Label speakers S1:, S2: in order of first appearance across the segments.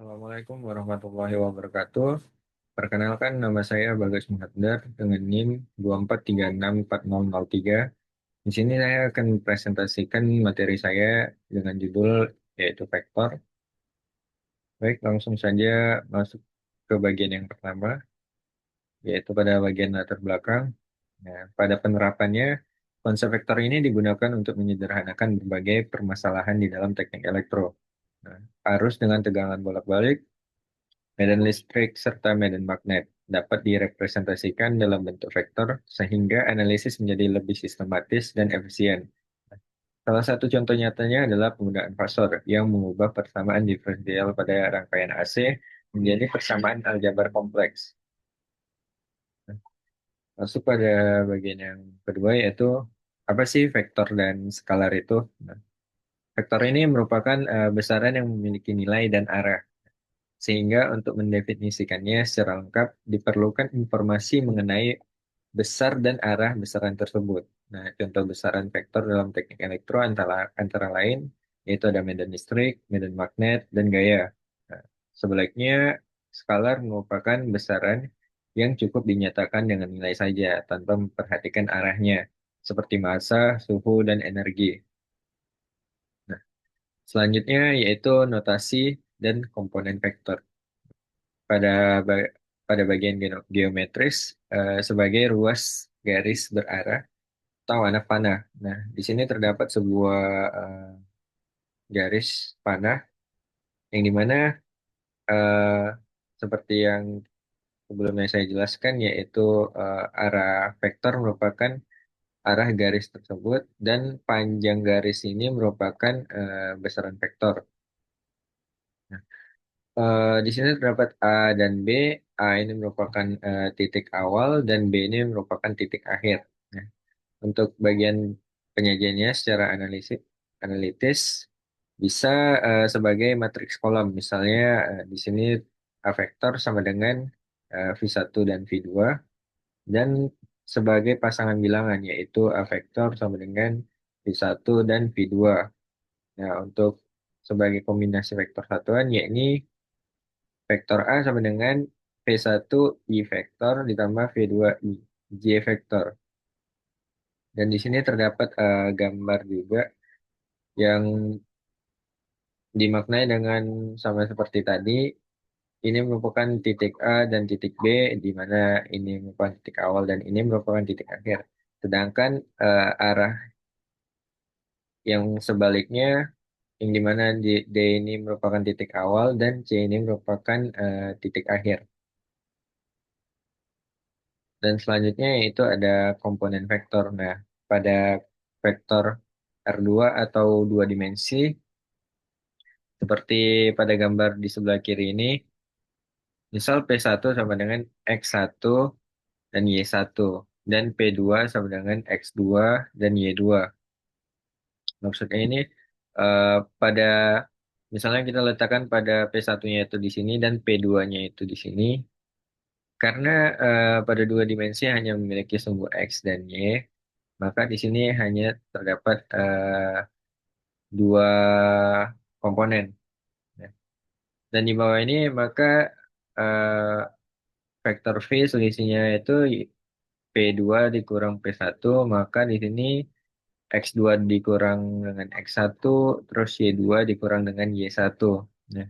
S1: Assalamualaikum warahmatullahi wabarakatuh. Perkenalkan nama saya Bagas Muhaddar dengan NIM 243640003. Di sini saya akan presentasikan materi saya dengan judul yaitu vektor. Baik, langsung saja masuk ke bagian yang pertama, yaitu pada bagian latar belakang. Nah, pada penerapannya, konsep vektor ini digunakan untuk menyederhanakan berbagai permasalahan di dalam teknik elektro. Nah, arus dengan tegangan bolak-balik, medan listrik, serta medan magnet dapat direpresentasikan dalam bentuk vektor sehingga analisis menjadi lebih sistematis dan efisien. Salah satu contoh nyatanya adalah penggunaan fasor yang mengubah persamaan diferensial pada rangkaian AC menjadi persamaan aljabar kompleks. Masuk pada bagian yang kedua yaitu apa sih vektor dan skalar itu? Nah, vektor ini merupakan besaran yang memiliki nilai dan arah. Sehingga untuk mendefinisikannya secara lengkap diperlukan informasi mengenai besar dan arah besaran tersebut. Nah, contoh besaran vektor dalam teknik elektro antara lain yaitu ada medan listrik, medan magnet, dan gaya. Nah, sebaliknya, skalar merupakan besaran yang cukup dinyatakan dengan nilai saja tanpa memperhatikan arahnya, seperti massa, suhu, dan energi. Nah, selanjutnya yaitu notasi dan komponen vektor. pada ba- pada bagian geometris sebagai ruas garis berarah atau anak panah. Nah, di sini terdapat sebuah garis panah yang dimana eh, seperti yang sebelumnya saya jelaskan yaitu arah vektor merupakan arah garis tersebut dan panjang garis ini merupakan besaran vektor. Nah, di sini terdapat A dan B. A ini merupakan titik awal dan B ini merupakan titik akhir. Nah, untuk bagian penyajiannya secara analitis bisa sebagai matriks kolom. Misalnya di sini A vektor sama dengan V1 dan V2 dan sebagai pasangan bilangan yaitu A vektor sama dengan V1 dan V2. Nah, untuk sebagai kombinasi vektor satuan yakni vektor A sama dengan V1 I vektor ditambah V2 I J vektor. Dan di sini terdapat gambar juga yang dimaknai dengan sama seperti tadi. Ini merupakan titik A dan titik B, di mana ini merupakan titik awal dan ini merupakan titik akhir. Sedangkan arah yang sebaliknya, yang di mana D ini merupakan titik awal dan C ini merupakan titik akhir. Dan selanjutnya yaitu ada komponen vektor. Nah, pada vektor R2 atau dua dimensi, seperti pada gambar di sebelah kiri ini, misal P1 sama dengan X1 dan Y1, dan P2 sama dengan X2 dan Y2. Maksudnya ini eh, pada, misalnya kita letakkan pada P1-nya itu di sini dan P2-nya itu di sini, karena pada dua dimensi hanya memiliki sumbu X dan Y, maka di sini hanya terdapat dua komponen. Ya. Dan di bawah ini maka eh, vektor V selisihnya itu P2 dikurang P1, maka di sini X2 dikurang dengan X1, terus Y2 dikurang dengan Y1. Nah,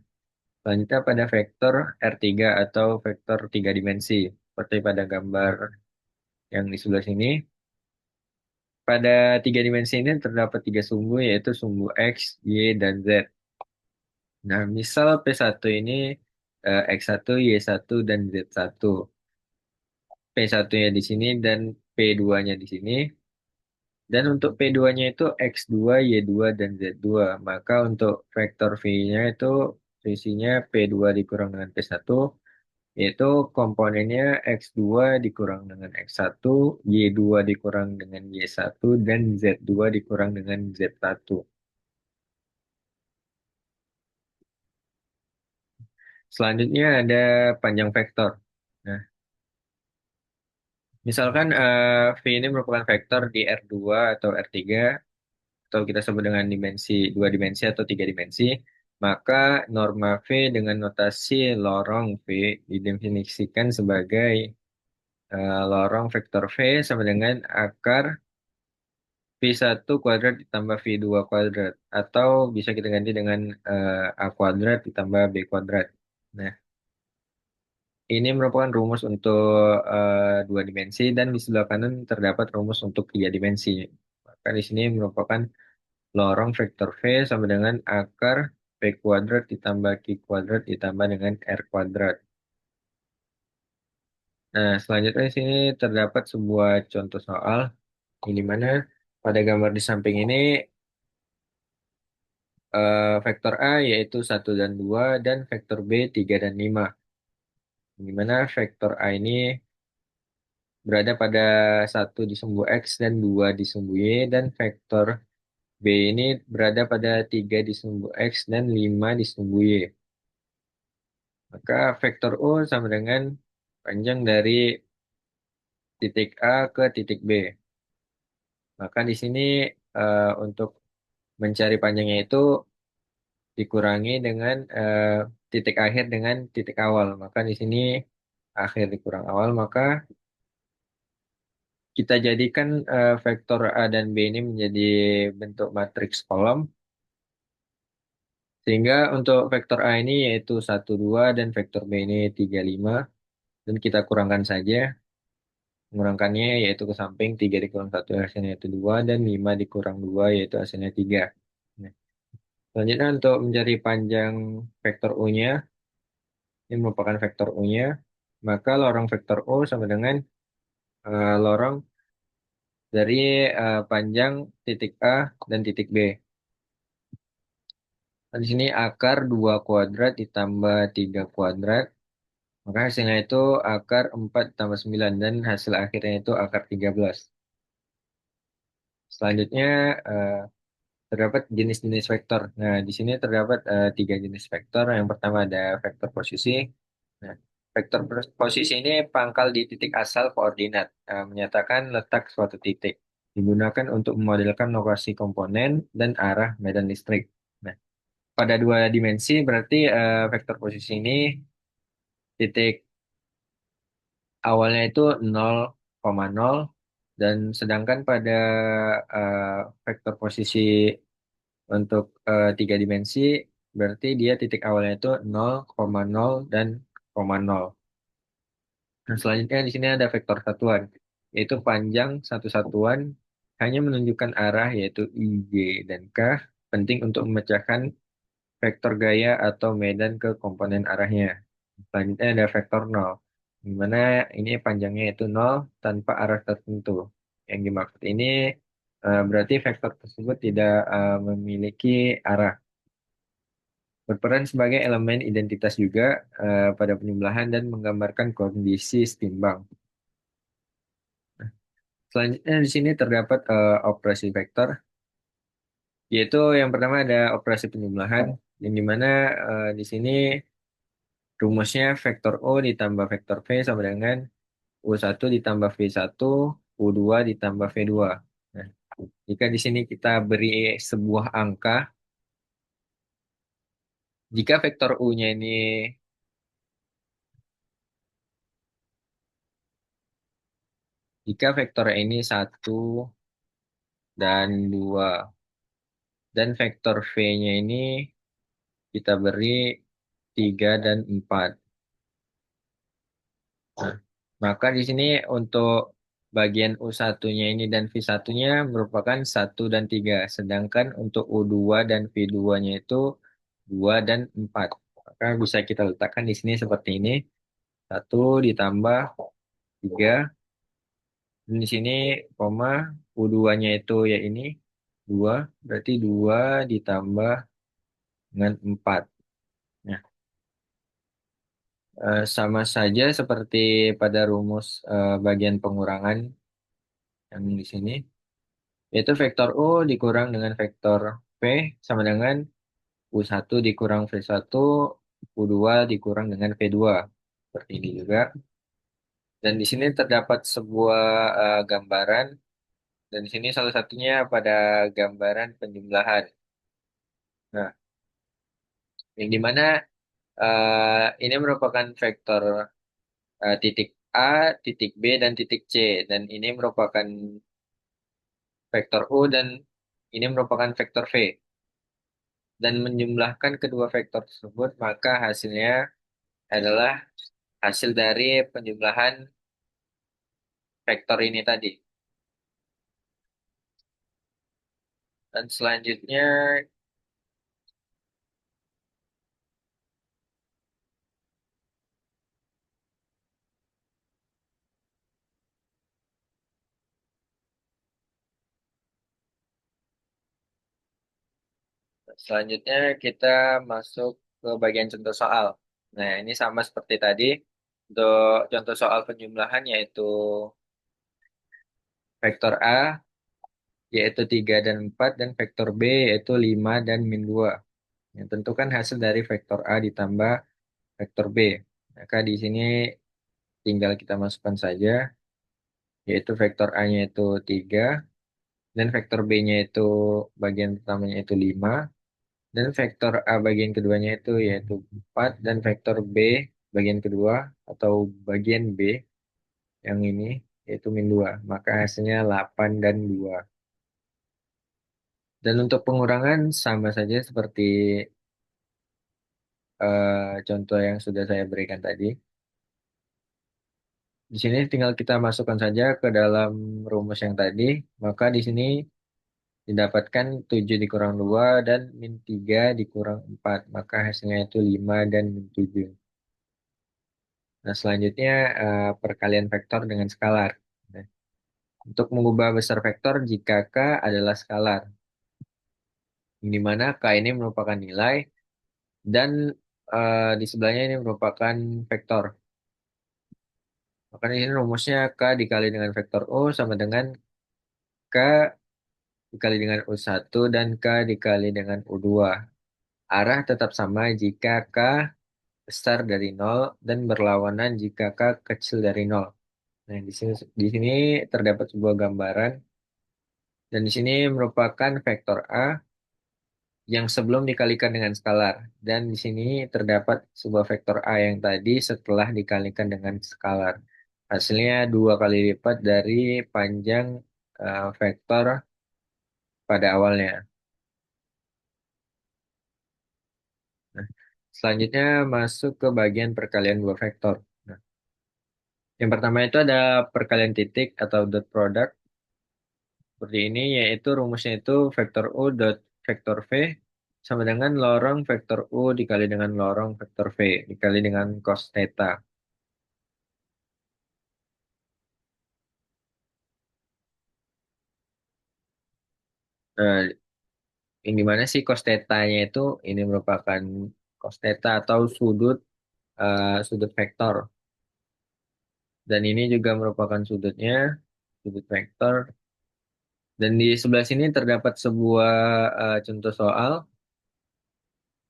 S1: selanjutnya pada vektor R3 atau vektor tiga dimensi, seperti pada gambar yang di sebelah sini. Pada tiga dimensi ini terdapat tiga sumbu, yaitu sumbu X, Y, dan Z. Nah, misal P1 ini X1, Y1, dan Z1. P1-nya di sini dan P2-nya di sini. Dan untuk P2-nya itu X2, Y2, dan Z2. Maka untuk vektor V-nya itu selisihnya P2 dikurang dengan P1, yaitu komponennya X2 dikurang dengan X1, Y2 dikurang dengan Y1, dan Z2 dikurang dengan Z1. Selanjutnya ada panjang vektor. Nah, misalkan V ini merupakan vektor di R2 atau R3, atau kita sebut dengan dimensi, dua dimensi atau tiga dimensi. maka norma V dengan notasi lorong V didefinisikan sebagai lorong vektor V sama dengan akar V1 kuadrat ditambah V2 kuadrat. Atau bisa kita ganti dengan A kuadrat ditambah B kuadrat. Nah, ini merupakan rumus untuk dua dimensi dan di sebelah kanan terdapat rumus untuk tiga dimensi. Maka di sini merupakan lorong vektor V sama dengan akar V kuadrat ditambah Q kuadrat ditambah dengan R kuadrat. Nah, selanjutnya di sini terdapat sebuah contoh soal di mana pada gambar di samping ini vektor A yaitu satu dan 2 dan vektor B 3 dan 5. Di mana vektor A ini berada pada satu di sumbu X dan 2 di sumbu Y dan vektor B ini berada pada 3 di sumbu X dan 5 di sumbu Y. Maka vektor U sama dengan panjang dari titik A ke titik B. Maka di sini untuk mencari panjangnya itu dikurangi dengan titik akhir dengan titik awal. Maka di sini akhir dikurang awal, maka kita jadikan vektor A dan B ini menjadi bentuk matriks kolom. Sehingga untuk vektor A ini yaitu satu 2 dan vektor B ini 3 5. Dan kita kurangkan saja. Mengurangkannya yaitu ke samping 3 dikurang satu hasilnya yaitu 2 dan 5 dikurang 2 yaitu hasilnya 3. Nah, selanjutnya untuk mencari panjang vektor U-nya, ini merupakan vektor U-nya, maka lorong vektor U sama dengan lorong dari panjang titik A dan titik B. Nah, di sini akar 2 kuadrat ditambah 3 kuadrat, maka hasilnya itu akar 4 tambah 9 dan hasil akhirnya itu akar 13. Selanjutnya eh, terdapat jenis-jenis vektor. Nah, di sini terdapat tiga jenis vektor. Yang pertama ada vektor posisi. Nah, vektor posisi ini pangkal di titik asal koordinat, menyatakan letak suatu titik. Digunakan untuk memodelkan lokasi komponen dan arah medan listrik. Nah, pada dua dimensi berarti vektor posisi ini titik awalnya itu 0,0 dan sedangkan pada eh, vektor posisi untuk tiga dimensi berarti dia titik awalnya itu 0,0 dan koma nol. Nah, selanjutnya di sini ada vektor satuan, yaitu panjang satu satuan hanya menunjukkan arah yaitu I, J, dan K, penting untuk memecahkan vektor gaya atau medan ke komponen arahnya. Selanjutnya ada vektor nol, di mana ini panjangnya itu nol tanpa arah tertentu. Yang dimaksud ini berarti vektor tersebut tidak memiliki arah. Berperan sebagai elemen identitas juga pada penjumlahan dan menggambarkan kondisi setimbang. Selanjutnya di sini terdapat operasi vektor, yaitu yang pertama ada operasi penjumlahan, yang dimana di sini rumusnya vektor O ditambah vektor V sama dengan U1 ditambah V1, U2 ditambah V2. Nah, jika di sini kita beri sebuah angka, jika vektor U-nya ini, jika vektor ini 1 dan 2, dan vektor V-nya ini kita beri 3 dan 4. Nah, maka di sini untuk bagian U1-nya ini dan V1-nya merupakan 1 dan 3. Sedangkan untuk U2 dan V2-nya itu 2 dan 4. Maka bisa kita letakkan di sini seperti ini. 1 ditambah 3. Dan di sini koma U2-nya itu ya ini 2. Berarti 2 ditambah dengan 4. Nah, sama saja seperti pada rumus bagian pengurangan yang di sini. Yaitu vektor U dikurang dengan vektor V sama dengan U1 dikurang V1, U2 dikurang dengan V2. Seperti ini juga. Dan di sini terdapat sebuah gambaran. Dan di sini salah satunya pada gambaran penjumlahan. Nah, Yang dimana ini merupakan vektor titik A, titik B, dan titik C. Dan ini merupakan vektor U dan ini merupakan vektor V. Dan menjumlahkan kedua vektor tersebut, maka hasilnya adalah hasil dari penjumlahan vektor ini tadi. Dan selanjutnya, selanjutnya kita masuk ke bagian contoh soal. Nah, ini sama seperti tadi. Untuk contoh soal penjumlahan yaitu vektor A yaitu 3 dan 4 dan vektor B yaitu 5 dan min 2. Yang tentukan hasil dari vektor A ditambah vektor B. Maka di sini tinggal kita masukkan saja yaitu vektor A-nya itu 3 dan vektor B-nya itu bagian pertamanya itu 5 dan vektor A bagian keduanya itu yaitu 4 dan vektor B bagian kedua atau bagian B yang ini yaitu min 2. Maka hasilnya 8 dan 2. Dan untuk pengurangan sama saja seperti contoh yang sudah saya berikan tadi. Di sini tinggal kita masukkan saja ke dalam rumus yang tadi. Maka di sini didapatkan 7 dikurang 2 dan min 3 dikurang 4. Maka hasilnya itu 5 dan min 7. Nah, selanjutnya perkalian vektor dengan skalar. Nah, untuk mengubah besar vektor jika K adalah skalar. Di mana K ini merupakan nilai dan di sebelahnya ini merupakan vektor. Maka di sini rumusnya K dikali dengan vektor U sama dengan K dikali dengan U1 dan K dikali dengan U2. Arah tetap sama jika K besar dari nol dan berlawanan jika K kecil dari nol. Nah, di sini terdapat sebuah gambaran dan di sini merupakan vektor A yang sebelum dikalikan dengan skalar dan di sini terdapat sebuah vektor A yang tadi setelah dikalikan dengan skalar. Hasilnya dua kali lipat dari panjang vektor pada awalnya. Nah, selanjutnya masuk ke bagian perkalian dua vektor. Nah, yang pertama itu ada perkalian titik atau dot product seperti ini, yaitu rumusnya itu vektor U dot vektor V sama dengan lorong vektor U dikali dengan lorong vektor V dikali dengan cos theta. Nah, yang dimana sih cos theta-nya itu ini merupakan cos theta atau sudut vektor dan ini juga merupakan sudut vektor. Dan di sebelah sini terdapat sebuah contoh soal,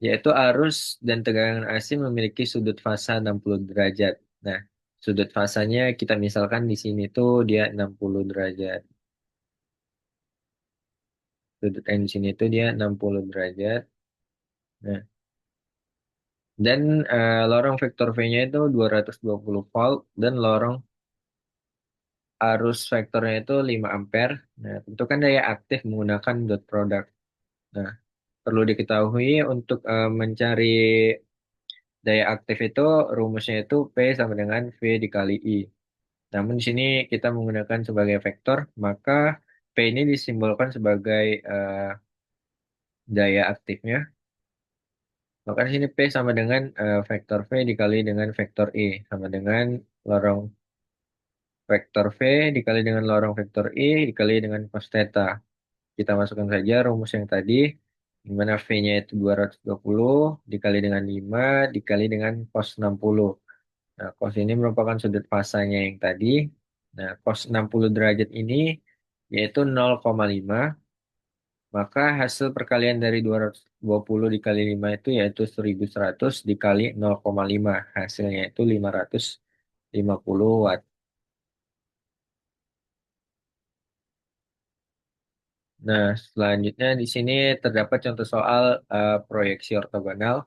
S1: yaitu arus dan tegangan AC memiliki sudut fasa 60 derajat. Nah, sudut fasanya kita misalkan di sini tuh dia 60 derajat. Sudut yang di sini tuh dia 60 derajat. Nah, dan lorong vektor V-nya itu 220 volt dan lorong arus vektornya itu 5 ampere. Nah, tentukan daya aktif menggunakan dot product. Nah, perlu diketahui untuk mencari daya aktif itu rumusnya itu P sama dengan V dikali I. Namun di sini kita menggunakan sebagai vektor, maka P ini disimbolkan sebagai daya aktifnya. Maka di sini P sama dengan vektor V dikali dengan vektor I sama dengan lorong vektor V dikali dengan lorong vektor I dikali dengan cos theta. Kita masukkan saja rumus yang tadi, di mana V-nya itu 220 dikali dengan 5 dikali dengan cos 60. Nah, cos ini merupakan sudut fasanya yang tadi. Nah, cos 60 derajat ini yaitu 0,5. Maka hasil perkalian dari 220 dikali 5 itu yaitu 1100 dikali 0,5. Hasilnya itu 550 watt. Nah, selanjutnya di sini terdapat contoh soal proyeksi ortogonal.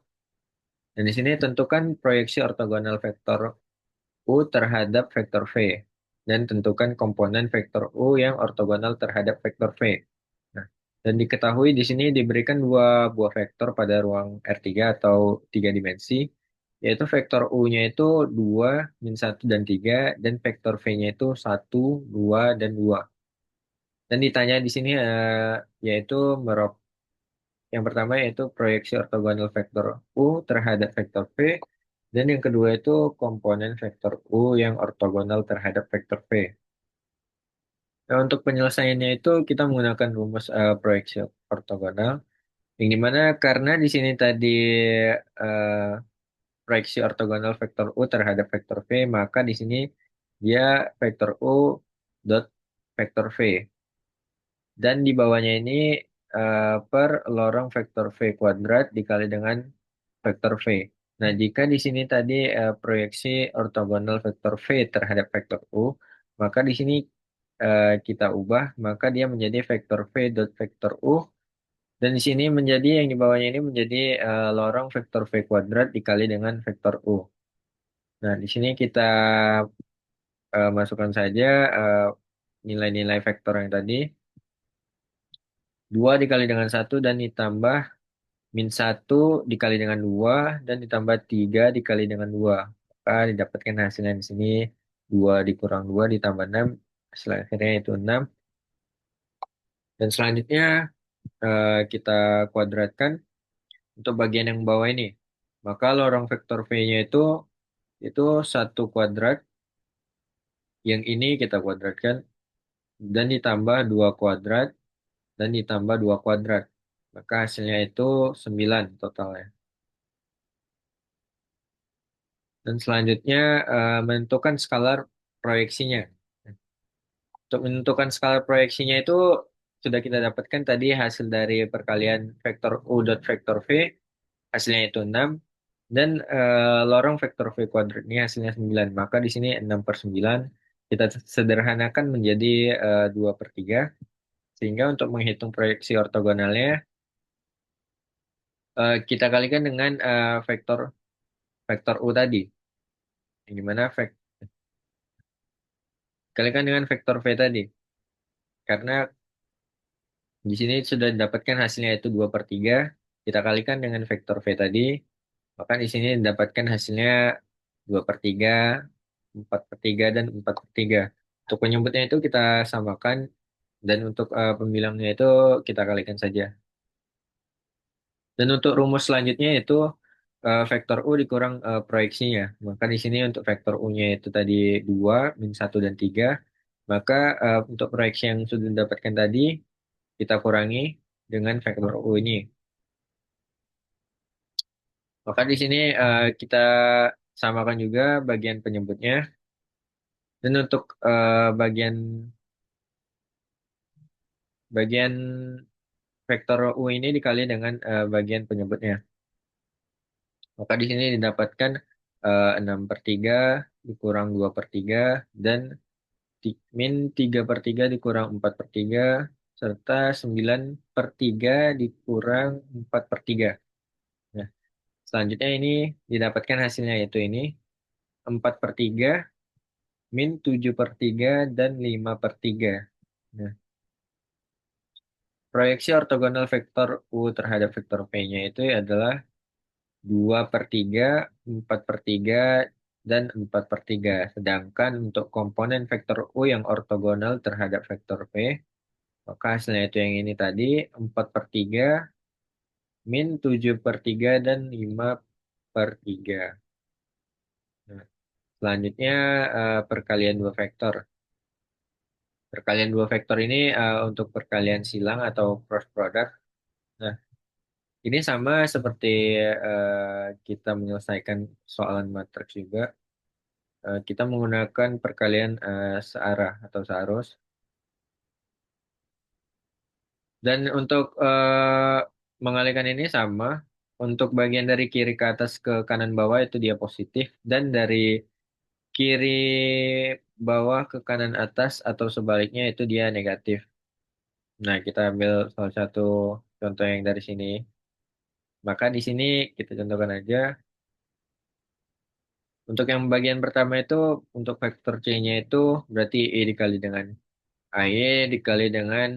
S1: Dan di sini tentukan proyeksi ortogonal vektor U terhadap vektor V. Dan tentukan komponen vektor U yang ortogonal terhadap vektor V. Nah, dan diketahui di sini diberikan dua buah vektor pada ruang R3 atau tiga dimensi, yaitu vektor U-nya itu 2, min 1, dan 3, dan vektor V-nya itu 1, 2, dan 2. Dan ditanya di sini yaitu yang pertama yaitu proyeksi ortogonal vektor U terhadap vektor V, dan yang kedua itu komponen vektor U yang ortogonal terhadap vektor V. Nah, untuk penyelesaiannya itu kita menggunakan rumus proyeksi ortogonal, yang dimana karena di sini tadi eh, proyeksi ortogonal vektor U terhadap vektor V, maka di sini dia vektor U dot vektor V. Dan di bawahnya ini per lorong vektor V kuadrat dikali dengan vektor V. Nah, jika di sini tadi proyeksi ortogonal vektor V terhadap vektor U, maka di sini kita ubah, maka dia menjadi vektor V dot vektor U, dan di sini menjadi yang di bawahnya ini menjadi lorong vektor V kuadrat dikali dengan vektor U. Nah, di sini kita masukkan saja eh, nilai-nilai vektor yang tadi. 2 dikali dengan 1 dan ditambah min 1 dikali dengan 2 dan ditambah 3 dikali dengan 2. Maka didapatkan hasilnya di sini 2 dikurang 2 ditambah 6. Hasil akhirnya itu 6. Dan selanjutnya kita kuadratkan untuk bagian yang bawah ini. Maka lorong vektor V-nya itu 1 kuadrat. Yang ini kita kuadratkan dan ditambah 2 kuadrat dan ditambah 2 kuadrat. Maka hasilnya itu 9 totalnya. Dan selanjutnya menentukan skalar proyeksinya. Untuk menentukan skalar proyeksinya itu sudah kita dapatkan tadi hasil dari perkalian vektor U dot vektor V, hasilnya itu 6. Dan lorong vektor V kuadrat ini hasilnya 9. Maka di sini 6 per 9 kita sederhanakan menjadi 2 per 3. Sehingga untuk menghitung proyeksi ortogonalnya, kita kalikan dengan vektor vektor U tadi. Yang dimana kalikan dengan vektor V tadi. Karena di sini sudah didapatkan hasilnya itu 2 per 3. Kita kalikan dengan vektor V tadi. Maka di sini didapatkan hasilnya 2 per 3, 4 per 3, dan 4 per 3. Untuk penyebutnya itu kita samakan. Dan untuk pembilangnya itu kita kalikan saja. Dan untuk rumus selanjutnya itu vektor U dikurang proyeksinya. Maka di sini untuk vektor U-nya itu tadi 2, min 1, dan 3. Maka untuk proyeksi yang sudah didapatkan tadi, kita kurangi dengan vektor U ini. Maka di sini kita samakan juga bagian penyebutnya. Dan untuk bagian bagian vektor U ini dikali dengan bagian penyebutnya. Maka di sini didapatkan 6 per 3 dikurang 2 per 3 dan min 3 per 3 dikurang 4 per 3 serta 9 per 3 dikurang 4 per 3. Nah, selanjutnya ini didapatkan hasilnya yaitu ini 4 per 3 min 7 per 3 dan 5 per 3. Nah, proyeksi ortogonal vektor U terhadap vektor V-nya itu adalah 2 per 3, 4 per 3, dan 4 per 3. Sedangkan untuk komponen vektor U yang ortogonal terhadap vektor V, maka hasilnya itu yang ini tadi, 4 per 3, min 7 per 3, dan 5 per 3. Nah, selanjutnya perkalian dua vektor. Perkalian dua vektor ini untuk perkalian silang atau cross product. Nah, ini sama seperti kita menyelesaikan soalan matriks juga. Kita menggunakan perkalian searah atau searus. Dan untuk mengalihkan ini sama. Untuk bagian dari kiri ke atas ke kanan bawah itu dia positif. Dan dari kiri bawah ke kanan atas atau sebaliknya itu dia negatif. Nah, kita ambil salah satu contoh yang dari sini. Maka di sini kita contohkan aja. Untuk yang bagian pertama itu, untuk vektor C-nya itu berarti E dikali dengan AY dikali dengan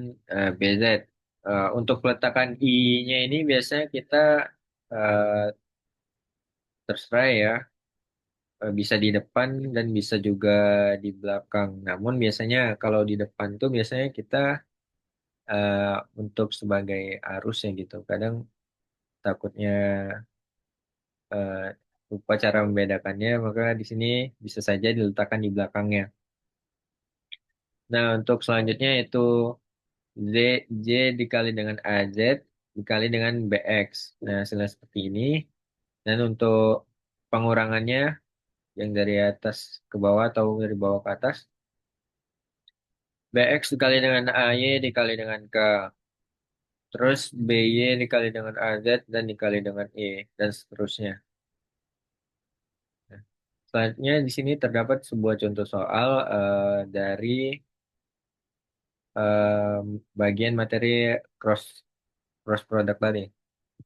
S1: BZ. Untuk peletakan I-nya ini biasanya kita eh, terserah ya, bisa di depan dan bisa juga di belakang. Namun biasanya kalau di depan tuh biasanya kita eh, untuk sebagai arus ya gitu. Kadang takutnya eh, lupa cara membedakannya, maka di sini bisa saja diletakkan di belakangnya. Nah, untuk selanjutnya itu Z, J dikali dengan AZ dikali dengan BX. Nah, hasilnya seperti ini. Dan untuk pengurangannya yang dari atas ke bawah atau dari bawah ke atas, BX dikali dengan AY dikali dengan K. Terus BY dikali dengan AZ dan dikali dengan E. Dan seterusnya. Nah, selanjutnya di sini terdapat sebuah contoh soal dari bagian materi cross cross product tadi.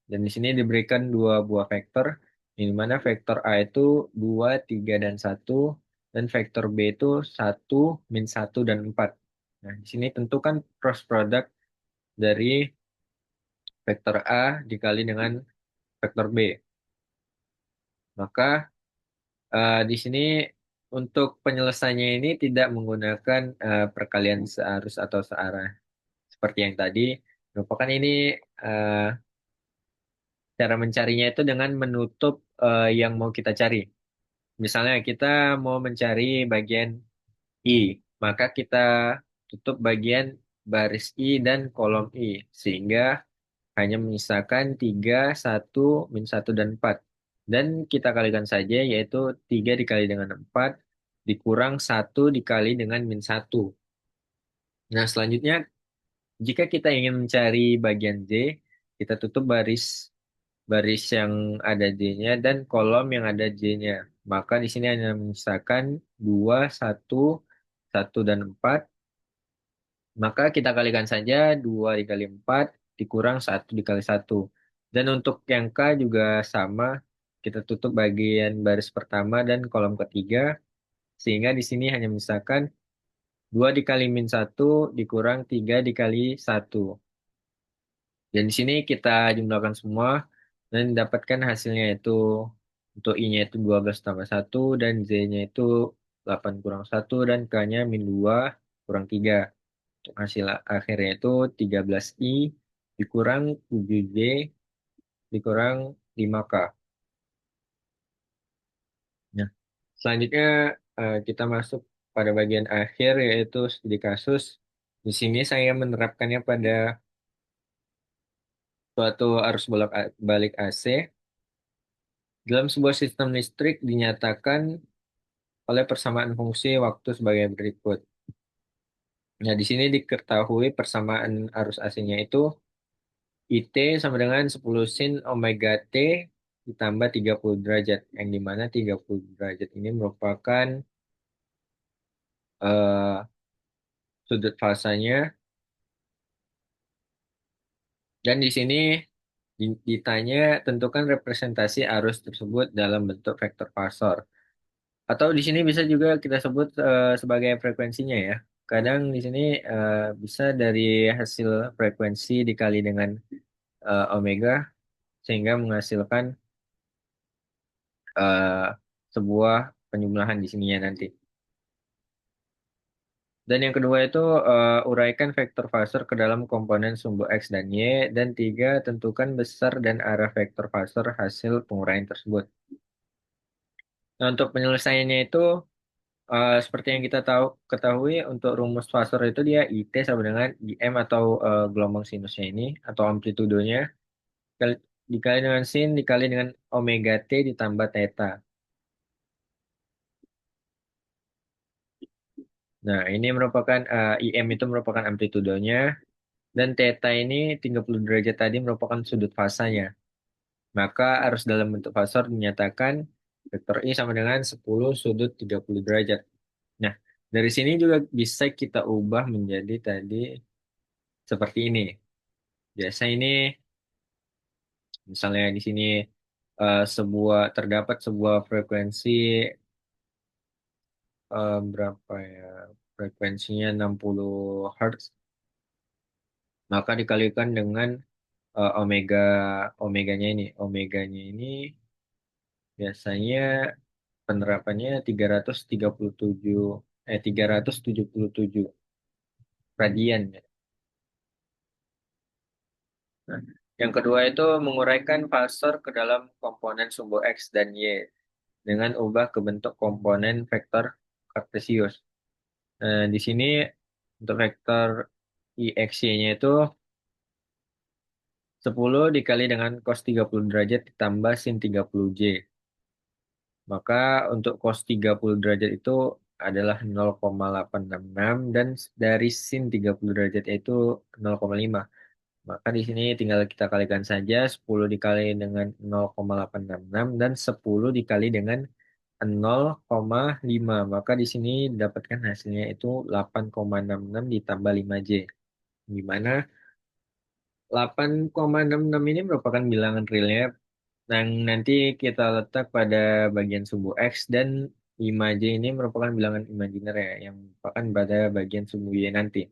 S1: Dan di sini diberikan dua buah vektor, di mana vektor A itu 2, 3, dan satu, dan vektor B itu satu, min satu, dan 4. Nah, di sini tentukan cross product dari vektor A dikali dengan vektor B. Maka di sini untuk penyelesaiannya ini tidak menggunakan perkalian searus atau searah. Seperti yang tadi, merupakan ini eh, cara mencarinya itu dengan menutup yang mau kita cari. Misalnya kita mau mencari bagian I, maka kita tutup bagian baris I dan kolom I, sehingga hanya menyisakan 3, 1, min satu dan 4. Dan kita kalikan saja, yaitu 3 dikali dengan 4, dikurang satu dikali dengan min satu. Nah, selanjutnya, jika kita ingin mencari bagian J, kita tutup baris baris yang ada J-nya dan kolom yang ada J-nya. Maka di sini hanya menyisakan 2, 1, 1 dan 4. Maka kita kalikan saja 2 dikali 4 dikurang satu dikali satu. Dan untuk yang K juga sama. Kita tutup bagian baris pertama dan kolom ketiga. Sehingga di sini hanya menyisakan 2 dikali min satu dikurang 3 dikali satu. Dan di sini kita jumlahkan semua dan dapatkan hasilnya itu untuk I-nya itu 12 tambah satu dan Z-nya itu 8 kurang satu dan K-nya min 2 kurang 3. Untuk hasil akhirnya itu 13I dikurang 7Z dikurang 5K. Nah, selanjutnya kita masuk pada bagian akhir yaitu studi kasus. Di sini saya menerapkannya pada suatu arus balik AC. Dalam sebuah sistem listrik dinyatakan oleh persamaan fungsi waktu sebagai berikut. Nah, di sini diketahui persamaan arus AC-nya itu IT sama dengan 10 sin omega T ditambah 30 derajat. Yang dimana 30 derajat ini merupakan eh, sudut fasanya. Dan di sini ditanya tentukan representasi arus tersebut dalam bentuk vektor fasor. Atau di sini bisa juga kita sebut sebagai frekuensinya ya. Kadang di sini bisa dari hasil frekuensi dikali dengan omega sehingga menghasilkan eh, sebuah penjumlahan di sininya nanti. Dan yang kedua itu uraikan vektor fasor ke dalam komponen sumbu X dan Y. Dan tiga, tentukan besar dan arah vektor fasor hasil penguraian tersebut. Nah, untuk penyelesaiannya itu seperti yang kita ketahui untuk rumus fasor itu dia IT sama dengan IM atau gelombang sinusnya ini atau amplitudonya dikali dengan sin dikali dengan omega T ditambah theta. Nah, ini merupakan IM itu merupakan amplitudonya dan theta ini 30 derajat tadi merupakan sudut fasanya. Maka arus dalam bentuk fasor dinyatakan vektor I sama dengan 10 sudut 30 derajat. Nah, dari sini juga bisa kita ubah menjadi tadi seperti ini. Biasa ini misalnya di sini terdapat sebuah frekuensi berapa ya? Frekuensinya 60 Hz, maka dikalikan dengan omega omeganya ini. Omeganya ini biasanya penerapannya 337 377 radian ya. Nah, yang kedua itu menguraikan fasor ke dalam komponen sumbu X dan Y dengan ubah ke bentuk komponen vektor kartesius. Nah, di sini untuk vektor IXY-nya itu 10 dikali dengan cos 30 derajat ditambah sin 30J. Maka untuk cos 30 derajat itu adalah 0,866 dan dari sin 30 derajat itu 0,5. Maka di sini tinggal kita kalikan saja 10 dikali dengan 0,866 dan 10 dikali dengan 0,5. Maka di sini dapatkan hasilnya itu 8,66 ditambah 5J. Di mana 8,66 ini merupakan bilangan realnya yang nanti kita letak pada bagian sumbu X dan 5J ini merupakan bilangan imajiner ya yang merupakan pada bagian sumbu Y nanti.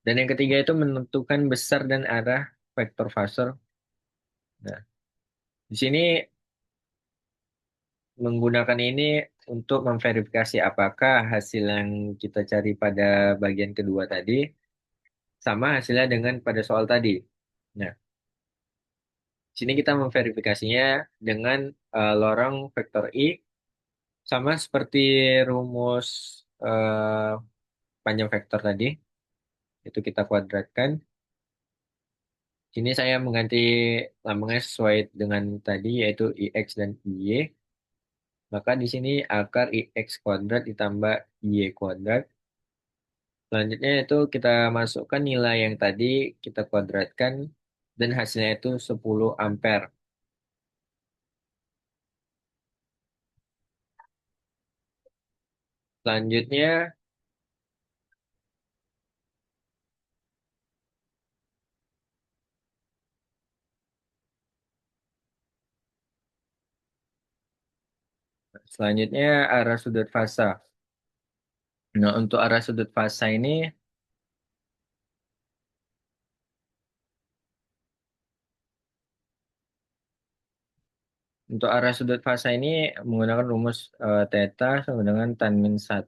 S1: Dan yang ketiga itu menentukan besar dan arah vektor fasor. Nah, di sini menggunakan ini untuk memverifikasi apakah hasil yang kita cari pada bagian kedua tadi sama hasilnya dengan pada soal tadi. Nah, di sini kita memverifikasinya dengan lorong vektor I sama seperti rumus eh, panjang vektor tadi, itu kita kuadratkan. Sini saya mengganti lambangnya sesuai dengan tadi yaitu IX dan IY. Maka di sini akar IX kuadrat ditambah IY kuadrat. Selanjutnya itu kita masukkan nilai yang tadi kita kuadratkan dan hasilnya itu 10 ampere. Selanjutnya selanjutnya arah sudut fasa. Nah, untuk arah sudut fasa ini untuk arah sudut fasa ini menggunakan rumus theta sama dengan tan min 1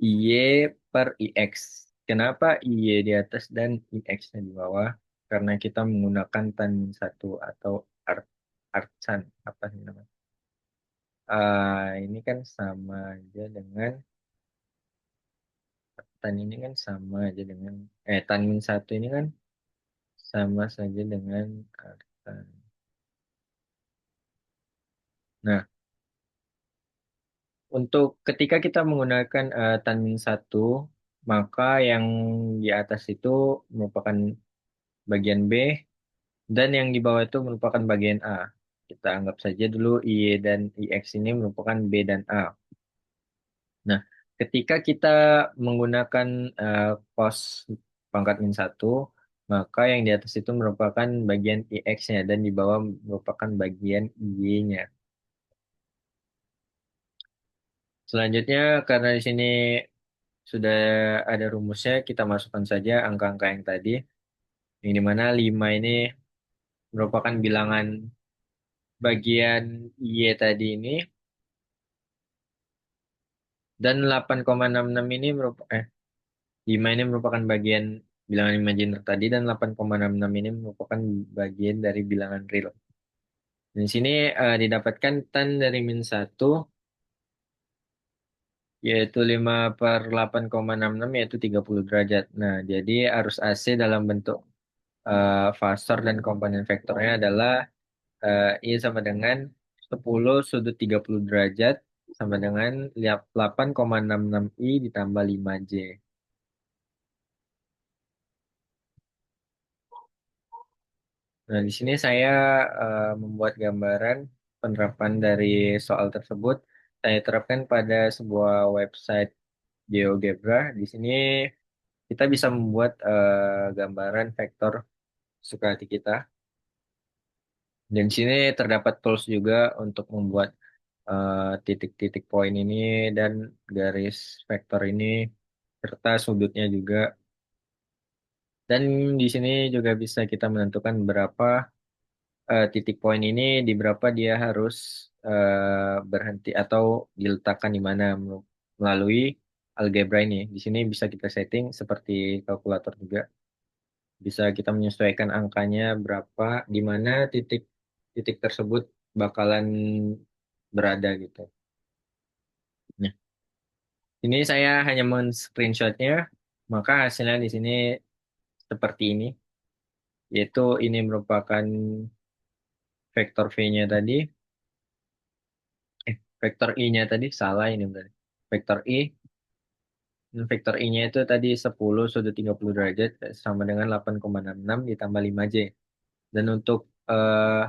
S1: IY per IX. Kenapa IY di atas dan IX-nya di bawah? Karena kita menggunakan tan min 1 atau art arcsan apa sih namanya? Ini kan sama aja dengan tan ini kan sama aja dengan tan min 1 ini kan sama saja dengan arctan. Nah, untuk ketika kita menggunakan tan min 1, maka yang di atas itu merupakan bagian B dan yang di bawah itu merupakan bagian A. Kita anggap saja dulu Y dan IX ini merupakan B dan A. Nah, ketika kita menggunakan cos pangkat min 1, maka yang di atas itu merupakan bagian IX-nya dan di bawah merupakan bagian Y-nya. Selanjutnya, karena di sini sudah ada rumusnya, kita masukkan saja angka-angka yang tadi, yang dimana 5 ini merupakan bilangan bagian Y tadi ini, dan 8,66 ini merupakan, 5 ini merupakan bagian bilangan imajiner tadi, dan 8,66 ini merupakan bagian dari bilangan real. Dan di sini didapatkan tan dari min 1, yaitu 5 per 8,66, yaitu 30 derajat. Nah, jadi arus AC dalam bentuk fasor dan komponen vektornya adalah I sama dengan 10 sudut 30 derajat sama dengan 8,66 I ditambah 5J. Nah, di sini saya membuat gambaran penerapan dari soal tersebut. Saya terapkan pada sebuah website GeoGebra. Di sini kita bisa membuat gambaran vektor suka hati kita. Dan di sini terdapat tools juga untuk membuat titik-titik poin ini dan garis vektor ini serta sudutnya juga. Dan di sini juga bisa kita menentukan berapa titik poin ini di berapa dia harus berhenti atau diletakkan di mana melalui algebra ini. Di sini bisa kita setting seperti kalkulator juga. Bisa kita menyesuaikan angkanya berapa di mana titik titik tersebut bakalan berada gitu. Nah, ini saya hanya men-screenshotnya, maka hasilnya di sini seperti ini, yaitu ini merupakan vektor V-nya tadi, vektor I-nya tadi salah ini berarti. Vektor I, dan vektor I-nya itu tadi 10 sudut 30 derajat sama dengan 8,66 ditambah 5J. Dan untuk eh,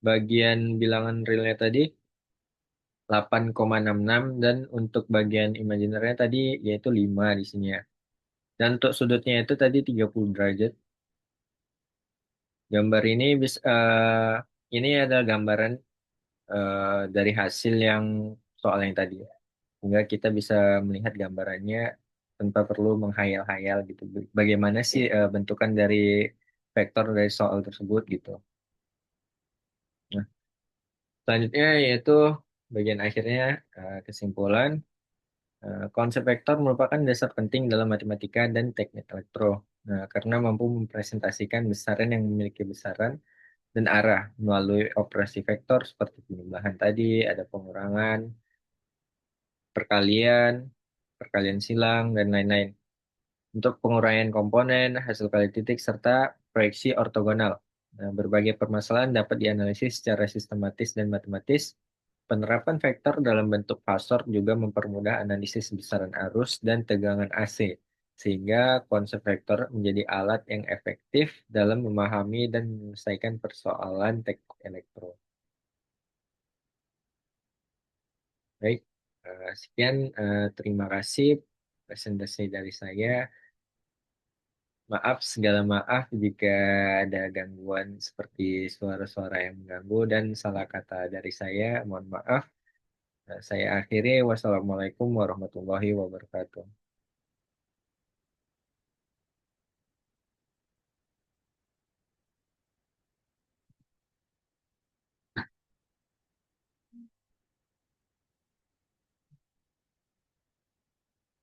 S1: bagian bilangan realnya tadi 8,66 dan untuk bagian imajinernya tadi yaitu 5 di sini ya. Dan untuk sudutnya itu tadi 30 derajat. Gambar ini ini adalah gambaran dari hasil yang soal yang tadi ya. Sehingga kita bisa melihat gambarannya tanpa perlu menghayal-hayal gitu. Bagaimana sih bentukan dari vektor dari soal tersebut gitu. Nah, selanjutnya yaitu bagian akhirnya kesimpulan. Konsep vektor merupakan dasar penting dalam matematika dan teknik elektro. Nah, karena mampu mempresentasikan besaran yang memiliki besaran dan arah melalui operasi vektor seperti penjumlahan tadi, ada pengurangan, perkalian, perkalian silang, dan lain-lain. Untuk penguraian komponen, hasil kali titik, serta proyeksi ortogonal. Nah, berbagai permasalahan dapat dianalisis secara sistematis dan matematis. Penerapan vektor dalam bentuk fasor juga mempermudah analisis besaran arus dan tegangan AC, sehingga konsep vektor menjadi alat yang efektif dalam memahami dan menyelesaikan persoalan teknik elektro. Baik, sekian. Terima kasih presentasi dari saya. Maaf, segala maaf jika ada gangguan seperti suara-suara yang mengganggu dan salah kata dari saya. Mohon maaf. Saya akhiri. Wassalamualaikum warahmatullahi wabarakatuh.